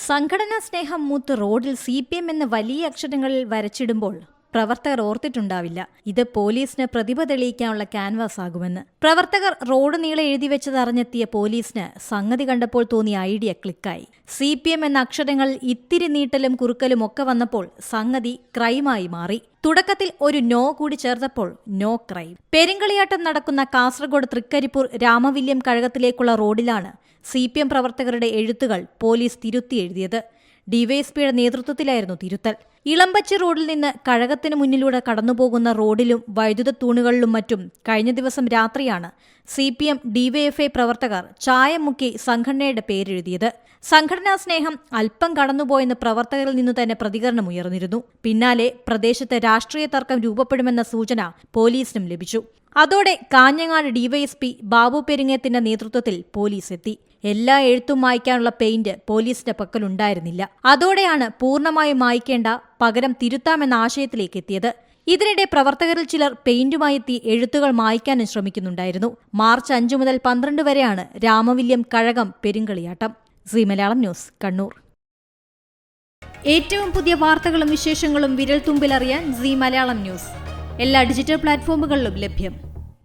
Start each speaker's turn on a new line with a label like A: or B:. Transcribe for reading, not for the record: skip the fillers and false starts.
A: സംഘടനാ സ്നേഹം മൂത്ത് റോഡിൽ CPM എന്ന വലിയ അക്ഷരങ്ങളിൽ വരച്ചിടുമ്പോൾ പ്രവർത്തകർ ഓർത്തിട്ടുണ്ടാവില്ല ഇത് പോലീസിന് പ്രതിഭ തെളിയിക്കാനുള്ള ക്യാൻവാസ് ആകുമെന്ന്. പ്രവർത്തകർ റോഡ് നീളെ എഴുതിവെച്ചത് അറിഞ്ഞെത്തിയ പോലീസിന് സംഗതി കണ്ടപ്പോൾ തോന്നിയ ഐഡിയ ക്ലിക്കായി. CPM എന്ന അക്ഷരങ്ങൾ ഇത്തിരി നീട്ടലും കുറുക്കലും ഒക്കെ വന്നപ്പോൾ സംഗതി ക്രൈമായി മാറി. തുടക്കത്തിൽ ഒരു നോ കൂടി ചേർത്തപ്പോൾ നോ ക്രൈം. പെരുങ്കളിയാട്ടം നടക്കുന്ന കാസർഗോഡ് തൃക്കരിപ്പൂർ രാമവില്യം കഴകത്തിലേക്കുള്ള റോഡിലാണ് CPM പ്രവർത്തകരുടെ എഴുത്തുകൾ പോലീസ് തിരുത്തി എഴുതിയത്. ഡിവൈഎസ്പിയുടെ നേതൃത്വത്തിലായിരുന്നു തിരുത്തൽ. ഇളമ്പച്ചി റോഡിൽ നിന്ന് കഴകത്തിന് മുന്നിലൂടെ കടന്നുപോകുന്ന റോഡിലും വൈദ്യുത തൂണുകളിലും മറ്റും കഴിഞ്ഞ ദിവസം രാത്രിയാണ് CPM DYFI പ്രവർത്തകർ ചായം മുക്കി സംഘടനയുടെ പേരെഴുതിയത്. സംഘടനാ സ്നേഹം അല്പം കടന്നുപോയെന്ന് പ്രവർത്തകരിൽ നിന്നു തന്നെ പ്രതികരണമുയർന്നിരുന്നു. പിന്നാലെ പ്രദേശത്ത് രാഷ്ട്രീയ തർക്കം രൂപപ്പെടുമെന്ന സൂചന പോലീസിനും ലഭിച്ചു. അതോടെ കാഞ്ഞങ്ങാട് DYSP ബാബു പെരിങ്ങത്തിന്റെ നേതൃത്വത്തിൽ പോലീസ് എത്തി. എല്ലാ എഴുത്തും മായ്ക്കാനുള്ള പെയിന്റ് പോലീസിന്റെ പക്കലുണ്ടായിരുന്നില്ല. അതോടെയാണ് പൂർണ്ണമായും മായ്ക്കേണ്ട, പകരം തിരുത്താമെന്ന ആശയത്തിലേക്ക് എത്തിയത്. ഇതിനിടെ പ്രവർത്തകരിൽ ചിലർ പെയിന്റുമായി എത്തി എഴുത്തുകൾ മായ്ക്കാനും ശ്രമിക്കുന്നുണ്ടായിരുന്നു. മാർച്ച് 5 മുതൽ 12 വരെയാണ് രാമവില്യം കഴകം പെരുങ്കളിയാട്ടം. Zee Malayalam news, Kannur. ഏറ്റവും പുതിയ വാർത്തകളും വിശേഷങ്ങളും വിരൽ തുമ്പിലറിയാൻ സി മലയാളം ന്യൂസ് എല്ലാ ഡിജിറ്റൽ പ്ലാറ്റ്ഫോമുകളിലും ലഭ്യം.